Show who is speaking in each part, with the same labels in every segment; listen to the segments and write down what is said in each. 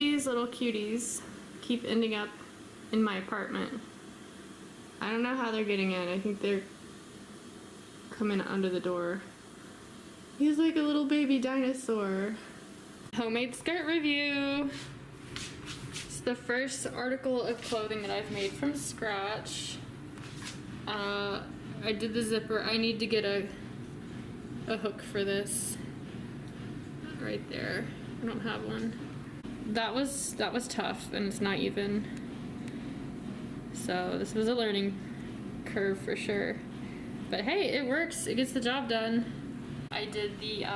Speaker 1: These little cuties keep ending up in my apartment. I don't know how they're getting in. I think they're coming under the door. He's like a little baby dinosaur. Homemade skirt review. It's the first article of clothing that I've made from scratch. I did the zipper. I need to get a hook for this. Right there. I don't have one. That was tough, and it's not even. So this was a learning curve for sure. But hey, it works. It gets the job done. I did the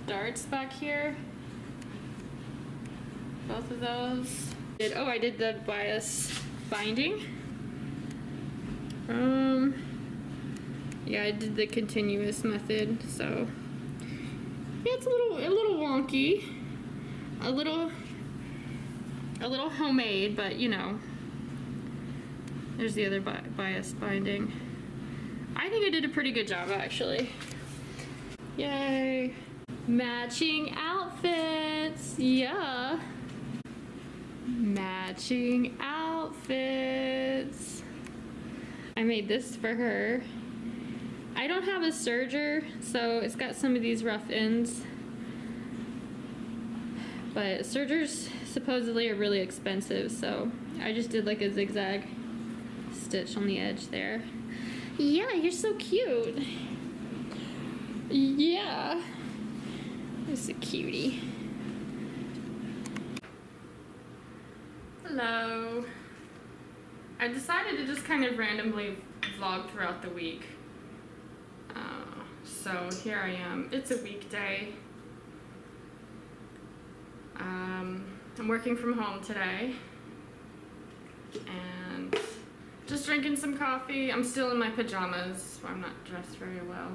Speaker 1: darts back here. Both of those. I did the bias binding. Yeah, I did the continuous method. So yeah, it's a little wonky, a little homemade, but you know. There's the other bias binding. I think I did a pretty good job actually. Yay! Matching outfits! Yeah! Matching outfits! I made this for her. I don't have a serger, so it's got some of these rough ends. But sergers supposedly are really expensive, so I just did like a zigzag stitch on the edge there. Yeah, you're so cute. Yeah. It's a cutie. Hello. I decided to just kind of randomly vlog throughout the week. So here I am. It's a weekday. I'm working from home today. And just drinking some coffee. I'm still in my pajamas, so I'm not dressed very well.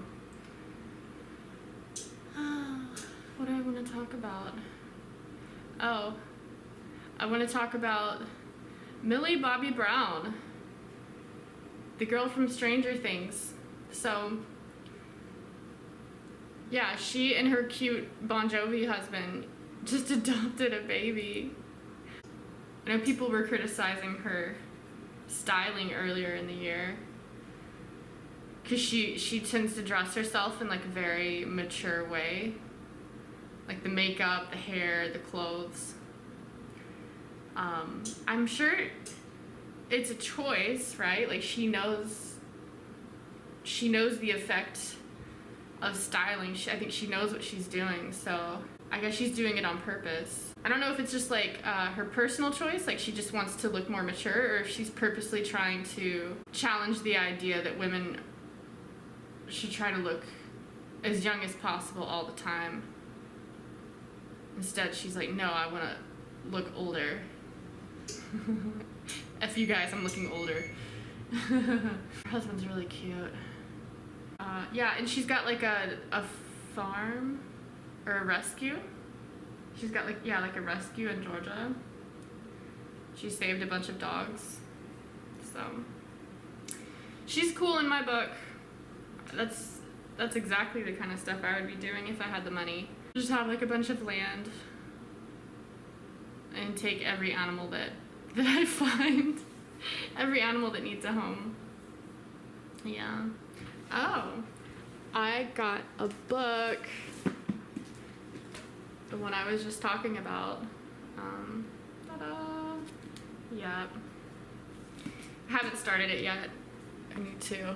Speaker 1: What do I want to talk about? Oh, I want to talk about Millie Mommy Brown, the girl from Stranger Things. So, yeah, she and her cute Bon Jovi husband just adopted a baby. I know people were criticizing her styling earlier in the year because she tends to dress herself in like a very mature way, like the makeup, the hair, the clothes. I'm sure it's a choice, right? Like she knows the effect of styling. I think she knows what she's doing, so I guess she's doing it on purpose. I don't know if it's just like her personal choice, like she just wants to look more mature, or if she's purposely trying to challenge the idea that women should try to look as young as possible all the time. Instead, she's like, no, I want to look older. F you guys, I'm looking older. Her husband's really cute. Yeah, and she's got like a farm or a rescue. She's got like a rescue in Georgia. She saved a bunch of dogs. So she's cool in my book. That's exactly the kind of stuff I would be doing if I had the money. Just have like a bunch of land and take every animal that I find. Every animal that needs a home. Yeah. Oh, I got a book. The one I was just talking about. Ta-da. Yep. I haven't started it yet. I need to.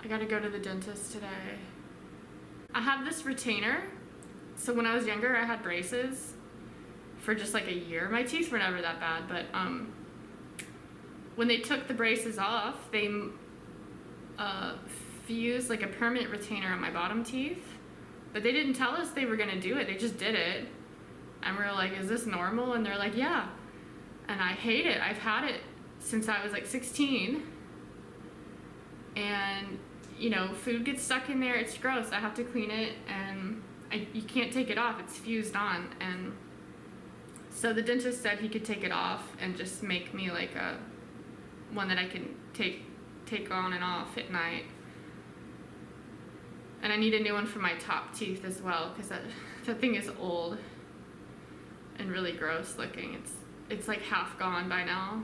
Speaker 1: I gotta go to the dentist today. I have this retainer. So when I was younger, I had braces for just like a year. My teeth were never that bad, but when they took the braces off, they fused like a permanent retainer on my bottom teeth. But they didn't tell us they were gonna do it, they just did it. And we were like, is this normal? And they're like, yeah. And I hate it. I've had it since I was like 16. And, you know, food gets stuck in there, it's gross. I have to clean it, and you can't take it off, it's fused on. And so the dentist said he could take it off and just make me like a one that I can take on and off at night. And I need a new one for my top teeth as well, because that thing is old. and really gross looking. It's like half gone by now,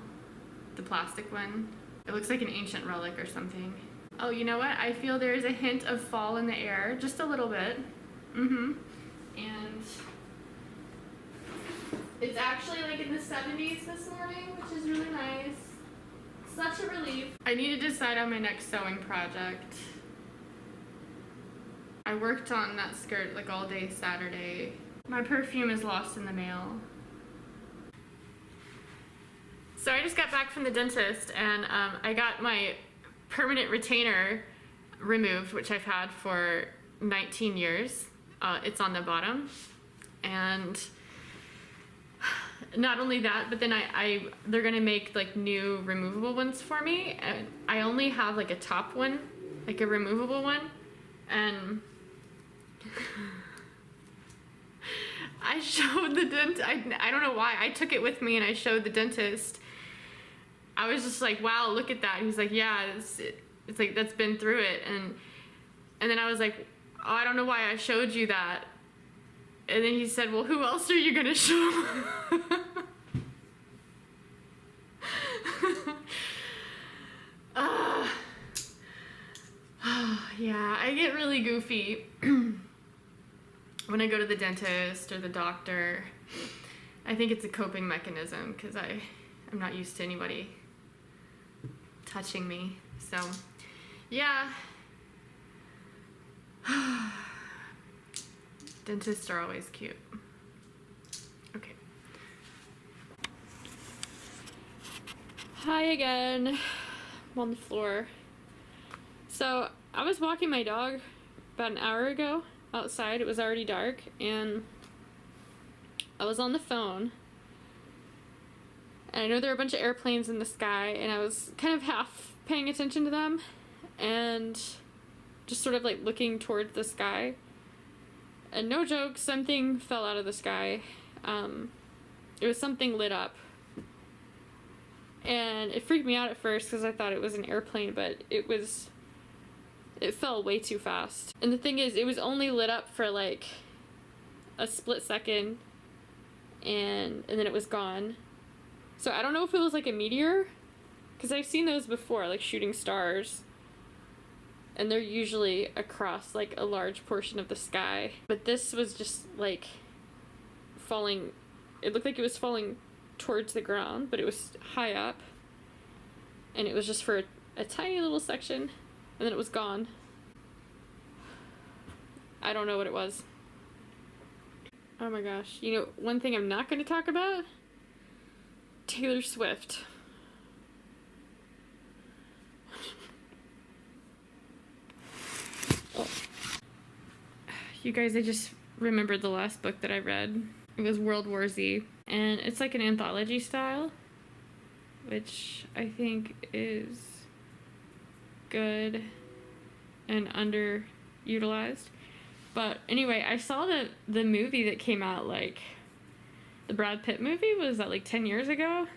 Speaker 1: the plastic one. It looks like an ancient relic or something. Oh, you know what? I feel there's a hint of fall in the air, just a little bit. And it's actually like in the 70s this morning, which is really nice. Such a relief. I need to decide on my next sewing project. I worked on that skirt like all day Saturday. My perfume is lost in the mail. So I just got back from the dentist and I got my permanent retainer removed, which I've had for 19 years. It's on the bottom. And not only that, but then they're gonna make like new removable ones for me. And I only have like a top one, like a removable one. And I showed the dentist, I don't know why, I took it with me and I showed the dentist. I was just like, wow, look at that. He's like, yeah, it's like, that's been through it. And then I was like, oh, I don't know why I showed you that. And then he said, well, who else are you gonna show? Yeah, I get really goofy when I go to the dentist or the doctor. I think it's a coping mechanism because I'm not used to anybody touching me. So, yeah. Dentists are always cute. Okay. Hi again. I'm on the floor. So, I was walking my dog about an hour ago outside. It was already dark, and I was on the phone. And I know there are a bunch of airplanes in the sky, and I was kind of half paying attention to them, and just sort of like looking towards the sky. And no joke, something fell out of the sky. It was something lit up. And it freaked me out at first because I thought it was an airplane, but it fell way too fast. And the thing is, it was only lit up for like a split second, and then it was gone. So I don't know if it was like a meteor, because I've seen those before, like shooting stars. And they're usually across like a large portion of the sky. But this was just like falling, it looked like it was falling towards the ground, but it was high up. And it was just for a tiny little section, and then it was gone. I don't know what it was. Oh my gosh. You know, one thing I'm not going to talk about? Taylor Swift. Oh. You guys, I just remembered the last book that I read. It was World War Z. And it's like an anthology style, which I think is good and underutilized. But anyway, I saw the movie that came out, like, the Brad Pitt movie, was that like 10 years ago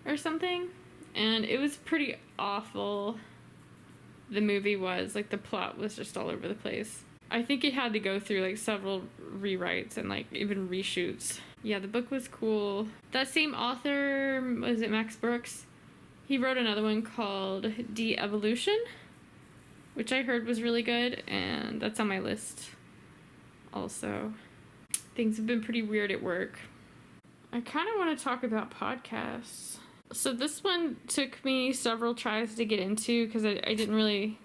Speaker 1: or something? And it was pretty awful. The movie was, like, the plot was just all over the place. I think it had to go through like several rewrites and like even reshoots. Yeah, the book was cool. That same author, was it Max Brooks? He wrote another one called De-Evolution, which I heard was really good, and that's on my list also. Things have been pretty weird at work. I kind of want to talk about podcasts. So this one took me several tries to get into because I didn't really...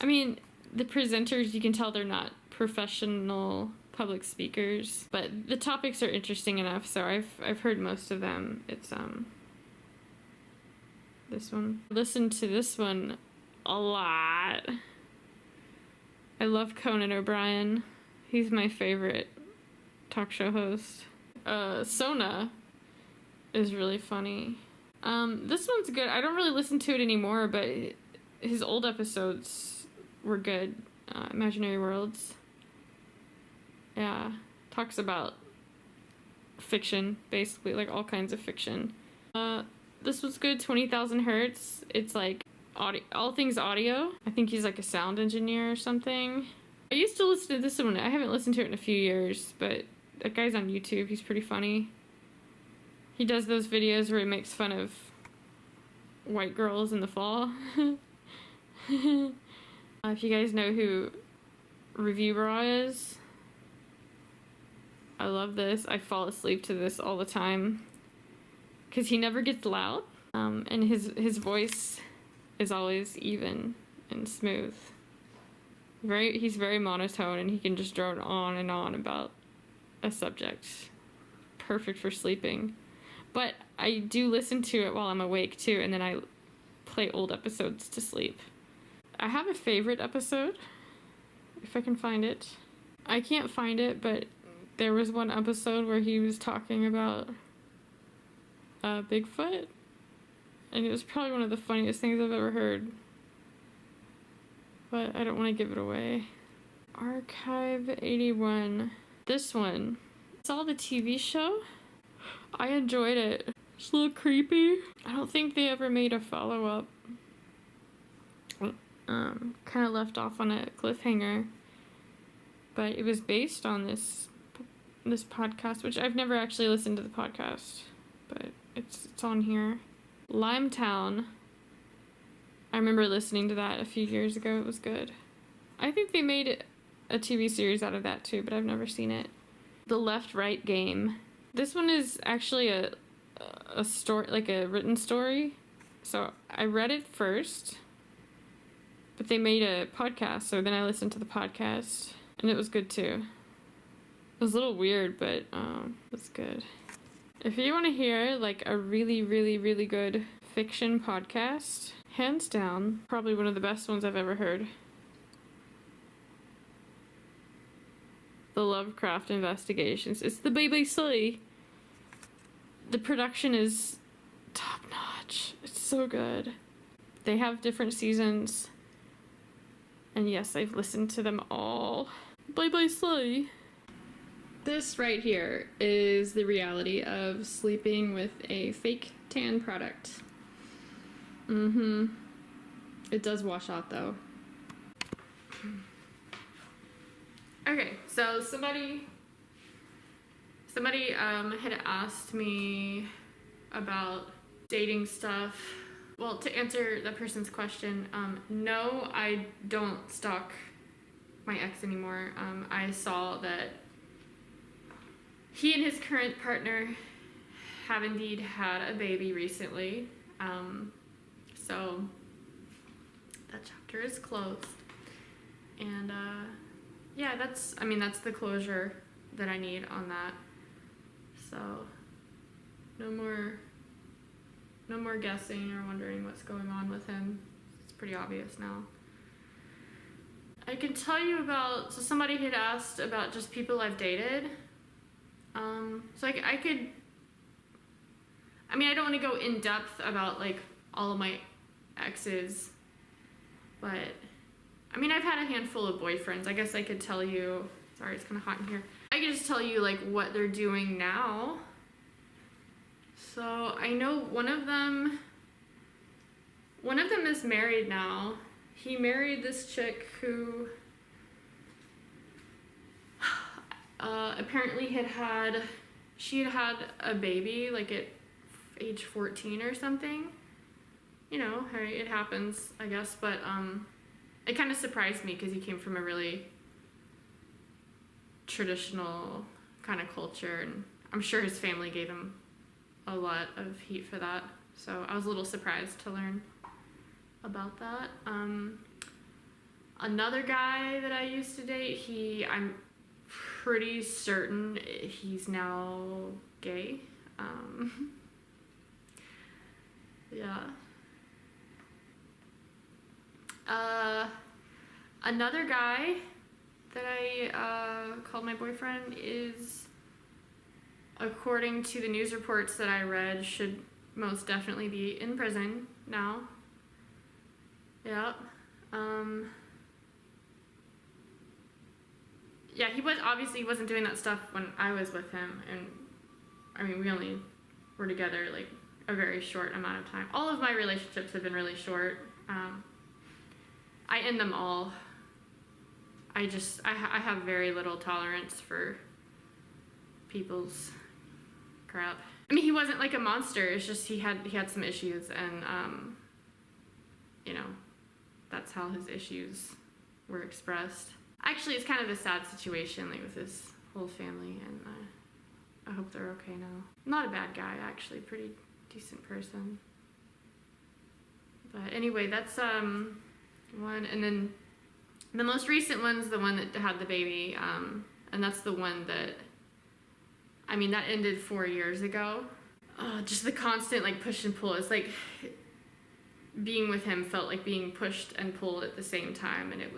Speaker 1: I mean, the presenters, you can tell they're not professional public speakers, but the topics are interesting enough, so I've heard most of them. It's this one. I listened to this one a lot. I love Conan O'Brien. He's my favorite talk show host. Sona is really funny. This one's good. I don't really listen to it anymore, but his old episodes were good. Imaginary Worlds. Yeah. Talks about fiction, basically, like all kinds of fiction. This was good. 20,000 Hertz. It's like audio, all things audio. I think he's like a sound engineer or something. I used to listen to this one. I haven't listened to it in a few years, but That guy's on YouTube. He's pretty funny. He does those videos where he makes fun of white girls in the fall. If you guys know who Review Bra is, I love this. I fall asleep to this all the time because he never gets loud, and his voice is always even and smooth. He's very monotone, and he can just drone on and on about a subject. Perfect for sleeping. But I do listen to it while I'm awake too, and then I play old episodes to sleep. I have a favorite episode, if I can find it. I can't find it, but there was one episode where he was talking about Bigfoot, and it was probably one of the funniest things I've ever heard. But I don't want to give it away. Archive 81. This one. I saw the TV show. I enjoyed it. It's a little creepy. I don't think they ever made a follow-up. Kind of left off on a cliffhanger. But it was based on this podcast, which I've never actually listened to the podcast, but it's on here. Limetown. I remember listening to that a few years ago. It was good. I think they made a TV series out of that too, but I've never seen it. The Left-Right Game. This one is actually a story, like a written story. So I read it first, but they made a podcast, so then I listened to the podcast, and it was good too. It was a little weird, but it was good. If you want to hear like a really, really, really good fiction podcast, hands down, probably one of the best ones I've ever heard. The Lovecraft Investigations. It's the BBC. The production is top notch. It's so good. They have different seasons. And yes, I've listened to them all. BBC. This right here is the reality of sleeping with a fake tan product. It does wash out though. Okay, so somebody had asked me about dating stuff. Well, to answer that person's question, no, I don't stalk my ex anymore. I saw that he and his current partner have indeed had a baby recently. So that chapter is closed. And yeah, that's the closure that I need on that. So no more guessing or wondering what's going on with him. It's pretty obvious now. I can tell you about, so somebody had asked about just people I've dated. So I don't want to go in depth about like all of my exes, but I've had a handful of boyfriends. I guess I could tell you, sorry, it's kind of hot in here. I could just tell you like what they're doing now. So I know one of them is married now. He married this chick who apparently she had had a baby like at age 14 or something. You know, hey, it happens, I guess, but it kind of surprised me because he came from a really traditional kind of culture, and I'm sure his family gave him a lot of heat for that. So I was a little surprised to learn about that. Another guy that I used to date, I'm pretty certain he's now gay. Yeah. Another guy that I called my boyfriend is, according to the news reports that I read, should most definitely be in prison now. Yep. Yeah, he wasn't doing that stuff when I was with him, and we only were together like a very short amount of time. All of my relationships have been really short. I end them all. I have very little tolerance for people's crap. I mean, he wasn't like a monster. It's just he had some issues, and you know, that's how his issues were expressed. Actually, it's kind of a sad situation, like with his whole family, and I hope they're okay now. Not a bad guy, actually, pretty decent person. But anyway, that's one, and then the most recent one's the one that had the baby, and that's the one that, I mean, that ended 4 years ago. Just the constant like push and pull. It's like being with him felt like being pushed and pulled at the same time, and it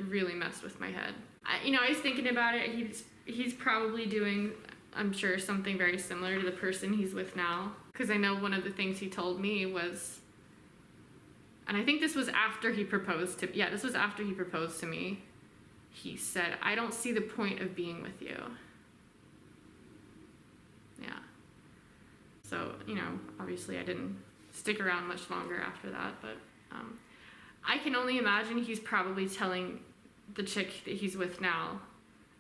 Speaker 1: really messed with my head. I was thinking about it. He's probably doing, I'm sure, something very similar to the person he's with now. Because I know one of the things he told me was, and I think this was after he proposed to, yeah, this was after he proposed to me. He said, "I don't see the point of being with you." Yeah. So, obviously I didn't stick around much longer after that, but I can only imagine he's probably telling the chick that he's with now,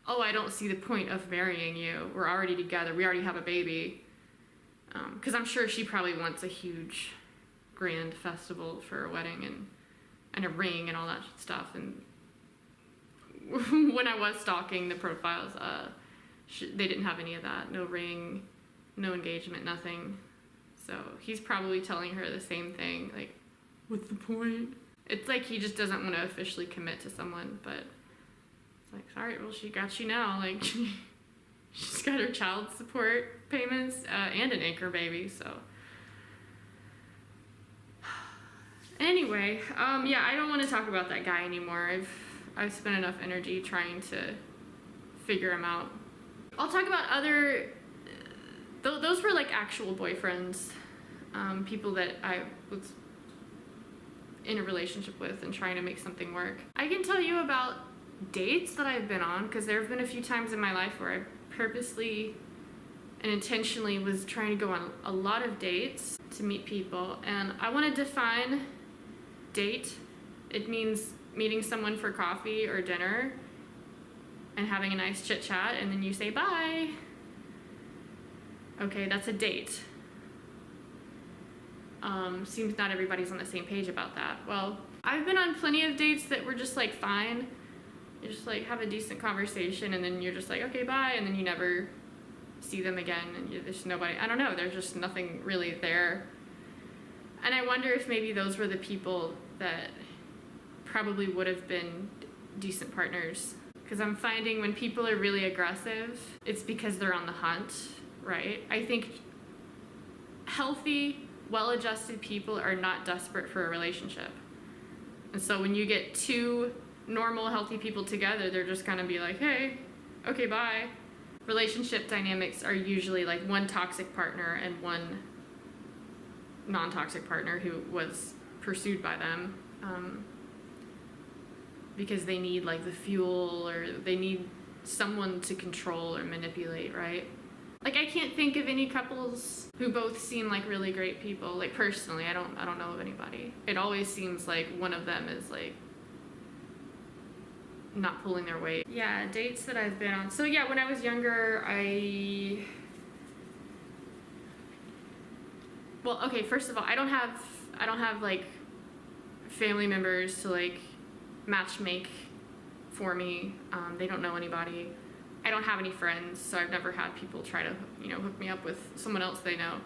Speaker 1: "Oh, I don't see the point of marrying you. We're already together. We already have a baby." Because I'm sure she probably wants a huge, grand festival for a wedding and a ring and all that stuff. And when I was stalking the profiles, they didn't have any of that. No ring, no engagement, nothing. So he's probably telling her the same thing, like, what's the point? It's like he just doesn't want to officially commit to someone, but it's like, all right, well, she got you now. Like, she's got her child support payments and an anchor baby, so. Anyway, yeah, I don't want to talk about that guy anymore. I've spent enough energy trying to figure him out. I'll talk about other, those were like actual boyfriends, people that I was in a relationship with and trying to make something work. I can tell you about dates that I've been on, because there have been a few times in my life where I purposely and intentionally was trying to go on a lot of dates to meet people. And I want to define date. It means meeting someone for coffee or dinner and having a nice chit chat, and then you say bye. Okay, that's a date. Seems not everybody's on the same page about that. Well, I've been on plenty of dates that were just like fine. You just like have a decent conversation, and then you're just like, okay, bye, and then you never see them again, and there's nobody, I don't know, there's just nothing really there. And I wonder if maybe those were the people that probably would have been decent partners. Because I'm finding when people are really aggressive, it's because they're on the hunt, right? I think healthy, well-adjusted people are not desperate for a relationship. And so when you get two normal, healthy people together, they're just gonna be like, hey, okay, bye. Relationship dynamics are usually like one toxic partner and one non-toxic partner who was pursued by them, because they need like the fuel, or they need someone to control or manipulate, right? Like, I can't think of any couples who both seem like really great people. Like, personally, I don't know of anybody. It always seems like one of them is like not pulling their weight. Yeah, dates that I've been on. So yeah, when I was younger, well, okay, first of all, I don't have like family members to like match make for me. They don't know anybody. I don't have any friends, so I've never had people try to, hook me up with someone else they know.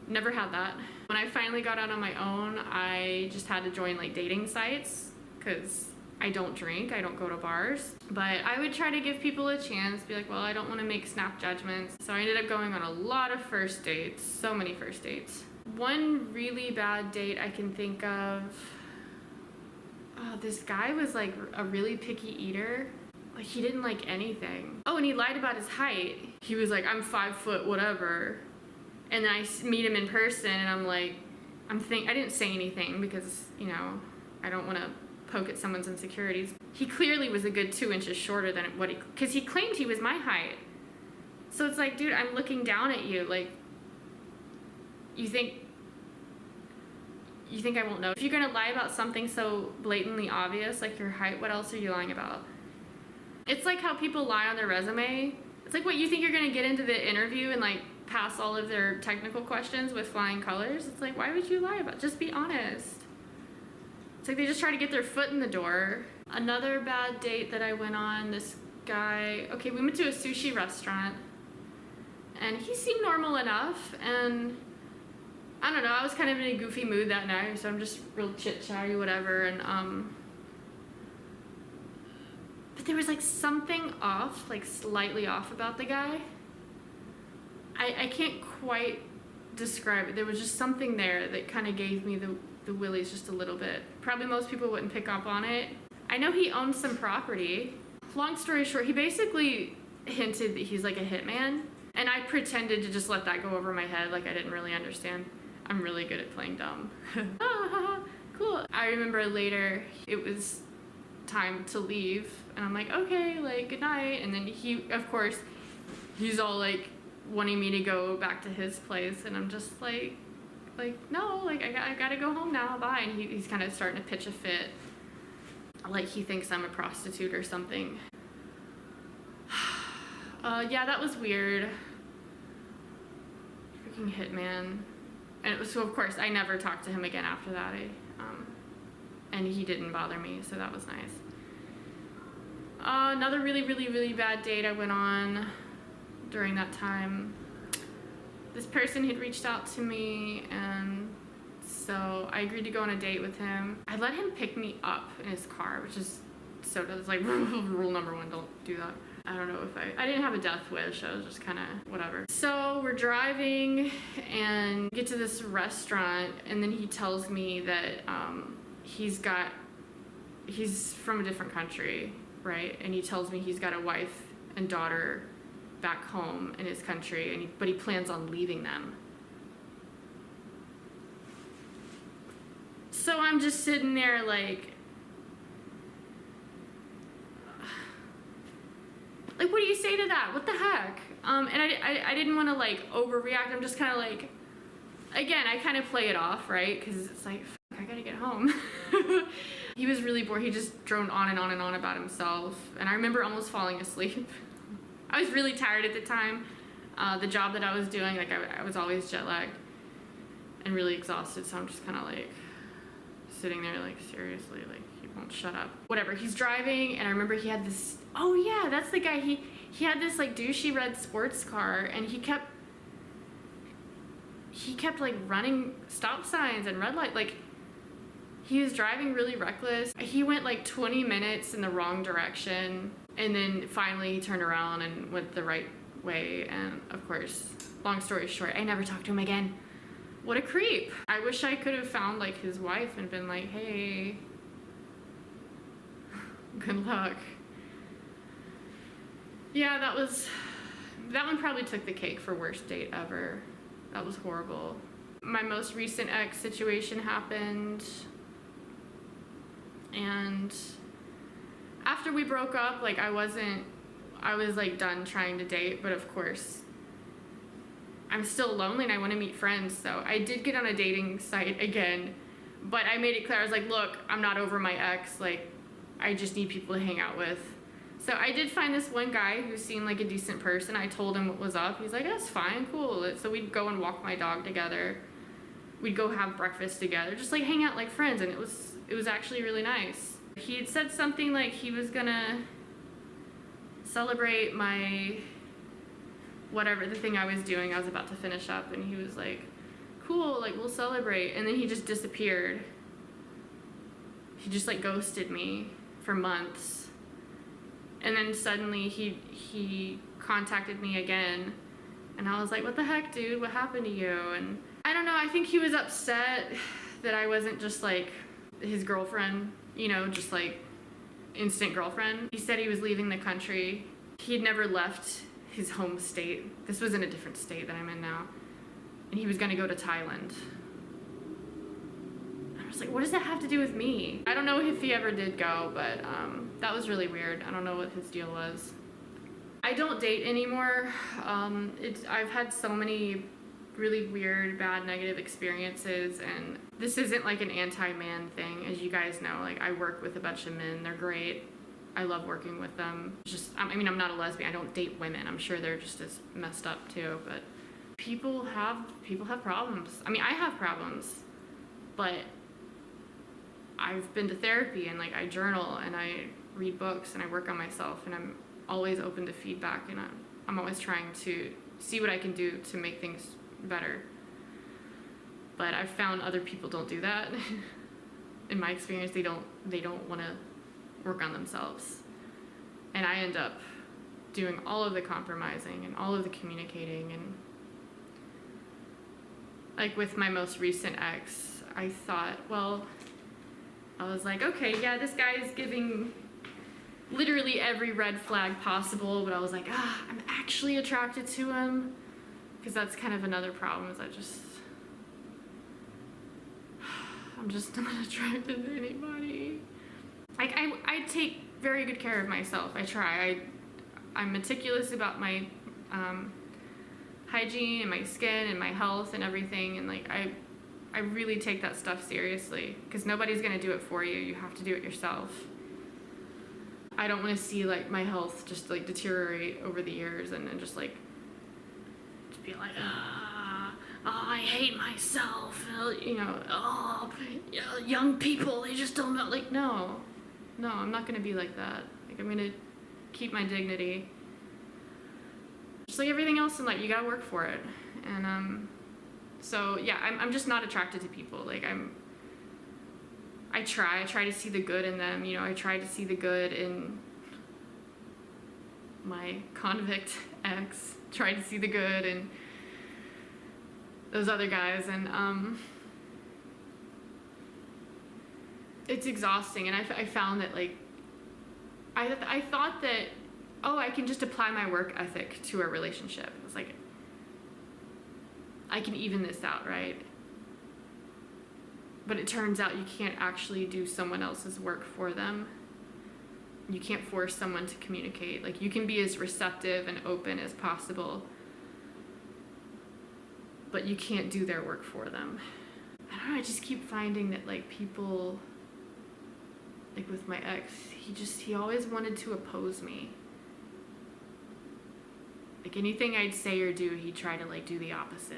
Speaker 1: Never had that. When I finally got out on my own, I just had to join like dating sites, because I don't drink, I don't go to bars. But I would try to give people a chance, be like, well, I don't want to make snap judgments. So I ended up going on a lot of first dates, so many first dates. One really bad date I can think of, this guy was like a really picky eater. Like, he didn't like anything. Oh, and he lied about his height. He was like, I'm 5 foot whatever. And then I meet him in person, and I'm like, I didn't say anything because, I don't want to poke at someone's insecurities. He clearly was a good 2 inches shorter than because he claimed he was my height. So it's like, dude, I'm looking down at you. Like, you think I won't know? If you're gonna lie about something so blatantly obvious, like your height, what else are you lying about? It's like how people lie on their resume. It's like, what, you think you're gonna get into the interview and like pass all of their technical questions with flying colors? It's like, why would you lie about it? Just be honest. It's like they just try to get their foot in the door. Another bad date that I went on, this guy, okay, we went to a sushi restaurant and he seemed normal enough, and I don't know, I was kind of in a goofy mood that night, so I'm just real chit-chatty, whatever, and but there was like something off, like slightly off about the guy. I can't quite describe it. There was just something there that kind of gave me the willies just a little bit. Probably most people wouldn't pick up on it. I know he owns some property. Long story short, he basically hinted that he's like a hitman, and I pretended to just let that go over my head, like I didn't really understand. I'm really good at playing dumb. Cool. I remember later it was time to leave, and I'm like, okay, like, good night. And then he, of course, he's all like wanting me to go back to his place, and I'm just like no, like I gotta go home now, bye. And he's kind of starting to pitch a fit, like he thinks I'm a prostitute or something. Yeah, that was weird. Freaking hitman. And it was, so of course I never talked to him again after that. And he didn't bother me, so that was nice. Another really bad date I went on during that time. This person had reached out to me, and so I agreed to go on a date with him. I let him pick me up in his car, which is so, it's like rule number one, don't do that. I don't know if I didn't have a death wish, I was just kind of whatever. So we're driving and get to this restaurant, and then he tells me that he's from a different country, right? And he tells me he's got a wife and daughter back home in his country, and but he plans on leaving them. So I'm just sitting there like what do you say to that? What the heck? And I didn't want to like overreact. I'm just kind of like, again, I kind of play it off, right? Because it's like, I gotta get home. He was really bored. He just droned on and on and on about himself. And I remember almost falling asleep. I was really tired at the time. The job that I was doing, like I was always jet lagged and really exhausted. So I'm just kind of like sitting there like, seriously, like he won't shut up. Whatever, he's driving, and I remember he had this, oh yeah, that's the guy, he had this like douchey red sports car, and he kept like running stop signs and red light, like he was driving really reckless. He went like 20 minutes in the wrong direction, and then finally he turned around and went the right way. And of course, long story short, I never talked to him again. What a creep. I wish I could have found like his wife and been like, hey, good luck. Yeah, that one probably took the cake for worst date ever. That was horrible. My most recent ex situation happened, and after we broke up, like I was like done trying to date, but of course I'm still lonely and I want to meet friends, so I did get on a dating site again, but I made it clear, I was like, look, I'm not over my ex, like I just need people to hang out with. So I did find this one guy who seemed like a decent person. I told him what was up. He's like, that's fine, cool. So we'd go and walk my dog together. We'd go have breakfast together, just like hang out like friends, and it was actually really nice. He had said something like he was gonna celebrate my whatever, the thing I was doing. I was about to finish up, and he was like, cool, like we'll celebrate. And then he just disappeared. He just like ghosted me for months. And then suddenly he contacted me again, and I was like, what the heck, dude, what happened to you? And I don't know, I think he was upset that I wasn't just like his girlfriend, you know, just like instant girlfriend. He said he was leaving the country. He had never left his home state. This was in a different state that I'm in now. And he was gonna go to Thailand. I was like, what does that have to do with me? I don't know if he ever did go, but that was really weird. I don't know what his deal was. I don't date anymore. I've had so many really weird, bad, negative experiences, and this isn't like an anti-man thing, as you guys know. Like, I work with a bunch of men, they're great. I love working with them. Just, I mean, I'm not a lesbian. I don't date women. I'm sure they're just as messed up too, but people have problems. I mean, I have problems, but I've been to therapy and like I journal and I read books and I work on myself, and I'm always open to feedback, and I'm always trying to see what I can do to make things better. But I've found other people don't do that. In my experience, they don't want to work on themselves. And I end up doing all of the compromising and all of the communicating. And like with my most recent ex, I thought, well, I was like, okay, yeah, this guy is giving literally every red flag possible, but I was like, I'm actually attracted to him. Because that's kind of another problem, is I'm just not attracted to anybody. Like, I take very good care of myself. I try. I'm meticulous about my hygiene and my skin and my health and everything. And like, I really take that stuff seriously, because nobody's gonna do it for you. You have to do it yourself. I don't want to see like my health just like deteriorate over the years and then just like be like, I hate myself, you know, young people, they just don't know. Like, no, I'm not gonna be like that. Like, I'm gonna keep my dignity. Just like everything else in life, you gotta work for it. And so yeah, I'm just not attracted to people. Like, I try to see the good in them. You know, I try to see the good in my convict ex, try to see the good in those other guys, and it's exhausting. And I found that like I thought that, I can just apply my work ethic to a relationship. It was like, I can even this out, right? But it turns out you can't actually do someone else's work for them. You can't force someone to communicate. Like, you can be as receptive and open as possible, but you can't do their work for them. I don't know, I just keep finding that like people, like with my ex, he always wanted to oppose me. Like, anything I'd say or do, he'd try to like do the opposite.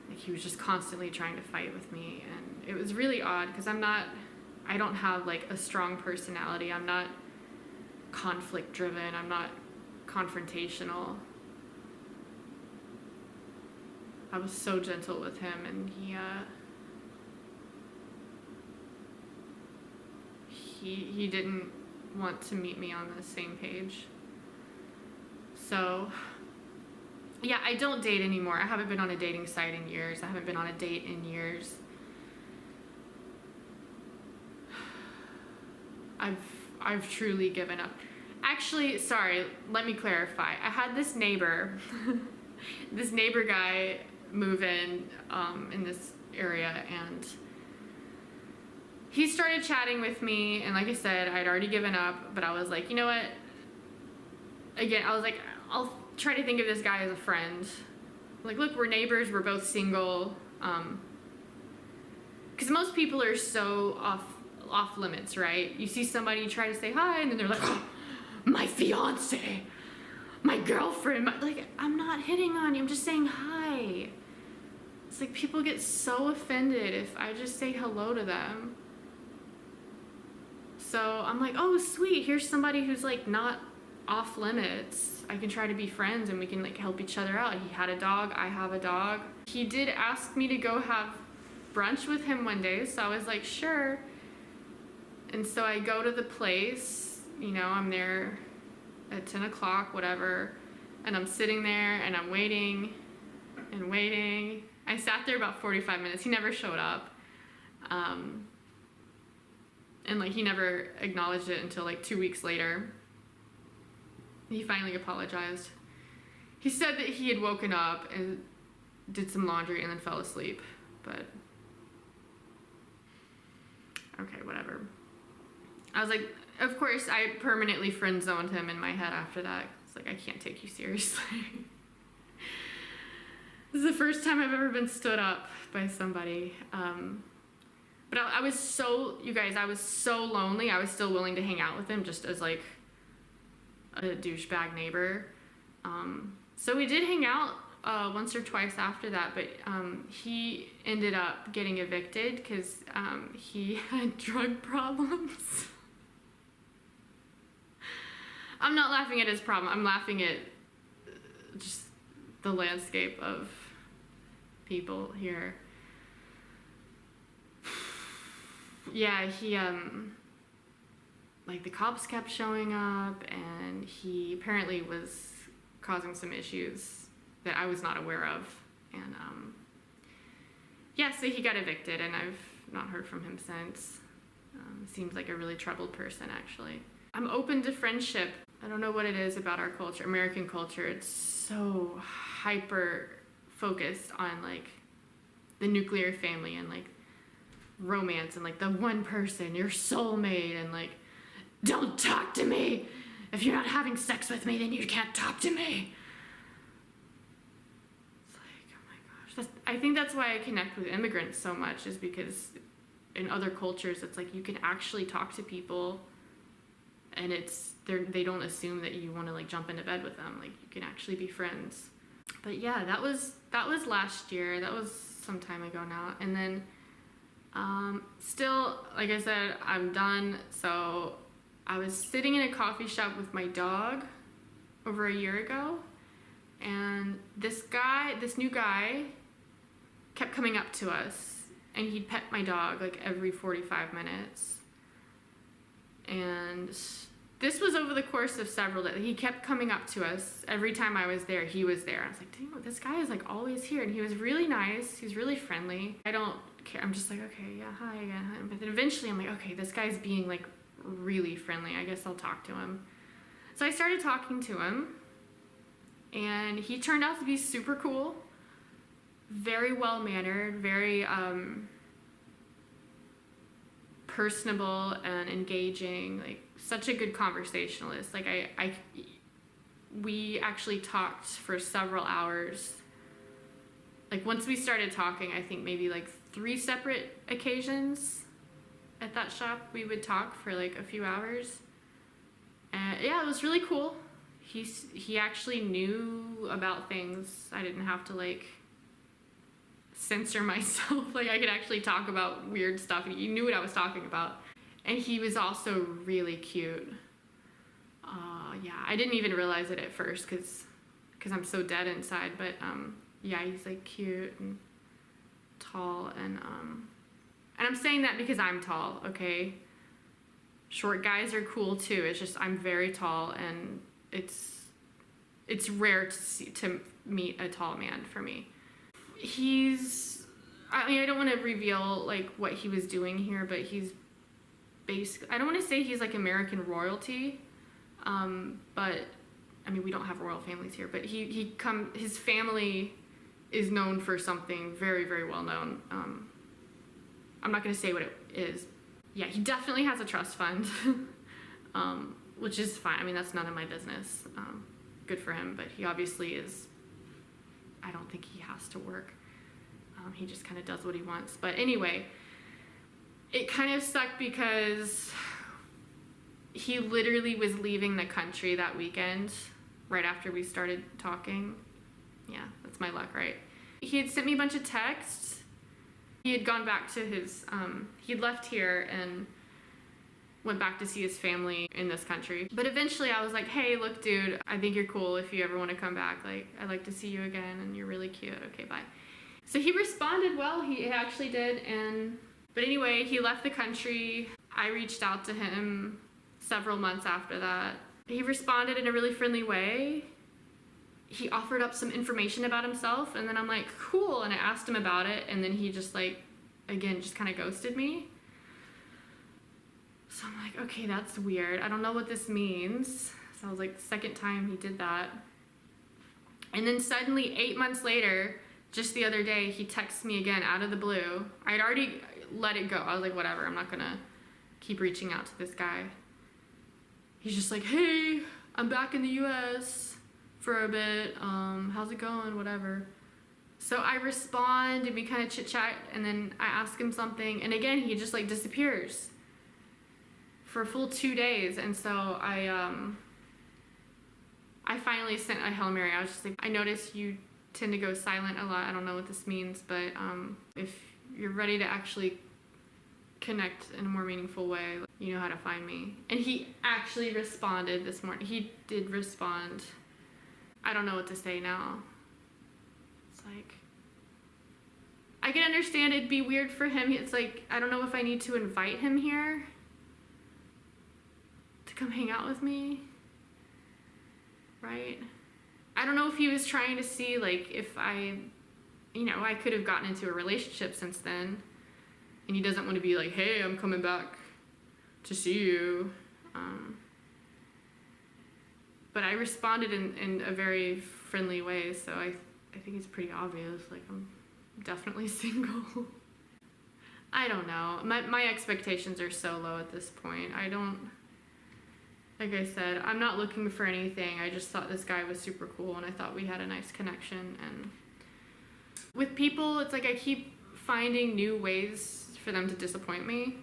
Speaker 1: Like, he was just constantly trying to fight with me, and it was really odd, because I don't have like a strong personality. I'm not conflict driven. I'm not confrontational. I was so gentle with him, and he didn't want to meet me on the same page. So yeah, I don't date anymore. I haven't been on a dating site in years. I haven't been on a date in years. I've truly given up. Actually, sorry, let me clarify. I had this neighbor, this neighbor guy move in this area, and he started chatting with me, and like I said, I'd already given up, but I was like, you know what? Again, I was like, I'll try to think of this guy as a friend. Like, look, we're neighbors, we're both single. Because most people are so off limits, right? You see somebody, you try to say hi, and then they're like, oh, my fiance, my girlfriend, like, I'm not hitting on you, I'm just saying hi. It's like, people get so offended if I just say hello to them. So I'm like, oh, sweet, here's somebody who's like not off limits. I can try to be friends and we can like help each other out. He had a dog, I have a dog. He did ask me to go have brunch with him one day, so I was like, sure. And so I go to the place, you know, I'm there at 10 o'clock, whatever, and I'm sitting there and I'm waiting and waiting. I sat there about 45 minutes. He never showed up. And like, he never acknowledged it until like 2 weeks later. He finally apologized. He said that he had woken up and did some laundry and then fell asleep, but okay, whatever. I was like, of course, I permanently friend zoned him in my head after that. It's like, I can't take you seriously. This is the first time I've ever been stood up by somebody. But I was so, you guys, I was so lonely. I was still willing to hang out with him just as like a douchebag neighbor. So we did hang out once or twice after that, but he ended up getting evicted because he had drug problems. I'm not laughing at his problem. I'm laughing at just the landscape of people here. Yeah, he, like the cops kept showing up and he apparently was causing some issues that I was not aware of. And, yeah, so he got evicted and I've not heard from him since. Seems like a really troubled person, actually. I'm open to friendship. I don't know what it is about our culture, American culture. It's so hyper focused on like the nuclear family and like romance and like the one person, your soulmate, and like, don't talk to me. If you're not having sex with me, then you can't talk to me. It's like, oh my gosh. I think that's why I connect with immigrants so much, is because in other cultures, it's like you can actually talk to people and they don't assume that you want to like jump into bed with them. Like you can actually be friends. But yeah, that was last year. That was some time ago now. And then still, like I said, I'm done. So I was sitting in a coffee shop with my dog over a year ago, and this new guy kept coming up to us, and he'd pet my dog like every 45 minutes. And this was over the course of several days. He kept coming up to us. Every time I was there, he was there. I was like, dang, this guy is like always here. And he was really nice. He was really friendly. I don't care. I'm just like, okay, yeah, hi again. But then eventually I'm like, okay, this guy's being like really friendly. I guess I'll talk to him. So I started talking to him, and he turned out to be super cool, very well-mannered, very personable and engaging, like such a good conversationalist. Like we actually talked for several hours. Like once we started talking, I think maybe like 3 separate occasions at that shop we would talk for like a few hours. And yeah, it was really cool. He actually knew about things. I didn't have to like censor myself. Like I could actually talk about weird stuff, and he knew what I was talking about. And he was also really cute. Yeah, I didn't even realize it at first because I'm so dead inside. But yeah, he's like cute and tall, and I'm saying that because I'm tall, okay? Short guys are cool too. It's just I'm very tall, and it's rare to meet a tall man for me. I mean, I don't want to reveal like what he was doing here, but he's basically, I don't want to say he's like American royalty, but I mean, we don't have royal families here, but his family is known for something very, very well known. I'm not going to say what it is. Yeah, he definitely has a trust fund, which is fine. I mean, that's none of my business. Good for him, but he obviously is, I don't think he has to work. He just kind of does what he wants. But anyway, it kind of sucked because he literally was leaving the country that weekend right after we started talking. Yeah, that's my luck, right? He had sent me a bunch of texts. He had gone back to his, he'd left here and went back to see his family in this country. But eventually I was like, hey, look, dude, I think you're cool if you ever want to come back. Like, I'd like to see you again, and you're really cute. Okay, bye. So he responded well, he actually did. But anyway, he left the country. I reached out to him several months after that. He responded in a really friendly way. He offered up some information about himself, and then I'm like, cool, and I asked him about it, and then he just like, again, just kind of ghosted me. So I'm like, okay, that's weird. I don't know what this means. So I was like, the second time he did that. And then suddenly 8 months later, just the other day, he texts me again out of the blue. I'd already let it go. I was like, whatever, I'm not gonna keep reaching out to this guy. He's just like, hey, I'm back in the US for a bit. How's it going? Whatever. So I respond and we kind of chit chat, and then I ask him something, and again he just like disappears for a full 2 days. And so I finally sent a Hail Mary. I was just like, I noticed you tend to go silent a lot. I don't know what this means, but if you're ready to actually connect in a more meaningful way, you know how to find me. And he actually responded this morning. He did respond. I don't know what to say now. It's like, I can understand it'd be weird for him. It's like, I don't know if I need to invite him here to come hang out with me, right? I don't know if he was trying to see like if I could have gotten into a relationship since then, and he doesn't want to be like, hey, I'm coming back to see you. But I responded in a very friendly way, so I think it's pretty obvious, like I'm definitely single. I don't know. My expectations are so low at this point. Like I said, I'm not looking for anything. I just thought this guy was super cool, and I thought we had a nice connection. And with people, it's like I keep finding new ways for them to disappoint me.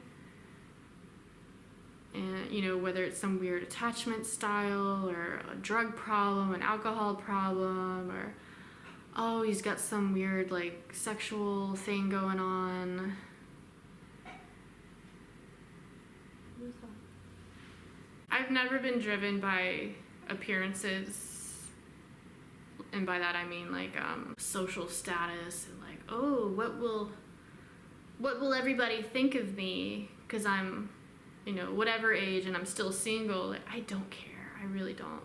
Speaker 1: And, whether it's some weird attachment style or a drug problem, an alcohol problem, or, oh, he's got some weird, like, sexual thing going on. I've never been driven by appearances, and by that I mean like social status and like, oh, what will everybody think of me because I'm, whatever age and I'm still single. Like, I don't care. I really don't.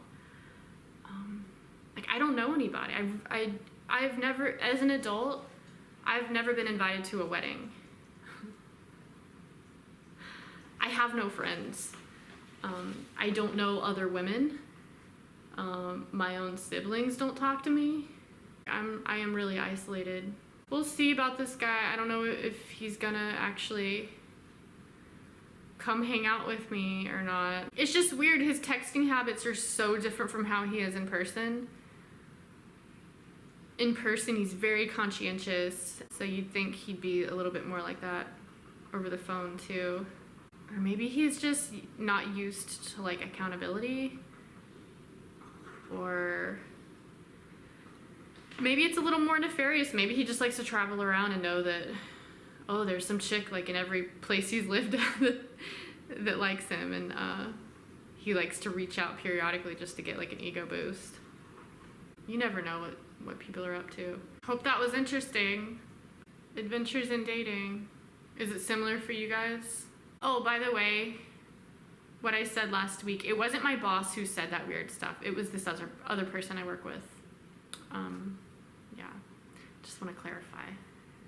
Speaker 1: Like, I don't know anybody. I've never, as an adult, I've never been invited to a wedding. I have no friends. I don't know other women. My own siblings don't talk to me. I am really isolated. We'll see about this guy. I don't know if he's gonna actually come hang out with me or not. It's just weird. His texting habits are so different from how he is in person. In person, he's very conscientious, so you'd think he'd be a little bit more like that over the phone too. Or maybe he's just not used to like accountability, or maybe it's a little more nefarious. Maybe he just likes to travel around and know that, oh, there's some chick like in every place he's lived at that likes him, and he likes to reach out periodically just to get like an ego boost. You never know what people are up to. Hope that was interesting. Adventures in dating. Is it similar for you guys? Oh, by the way, what I said last week, it wasn't my boss who said that weird stuff. It was this other person I work with. Yeah, just want to clarify.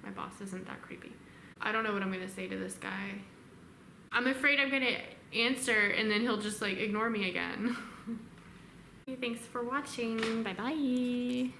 Speaker 1: My boss isn't that creepy. I don't know what I'm going to say to this guy. I'm afraid I'm going to answer and then he'll just like ignore me again. Thanks for watching. Bye-bye.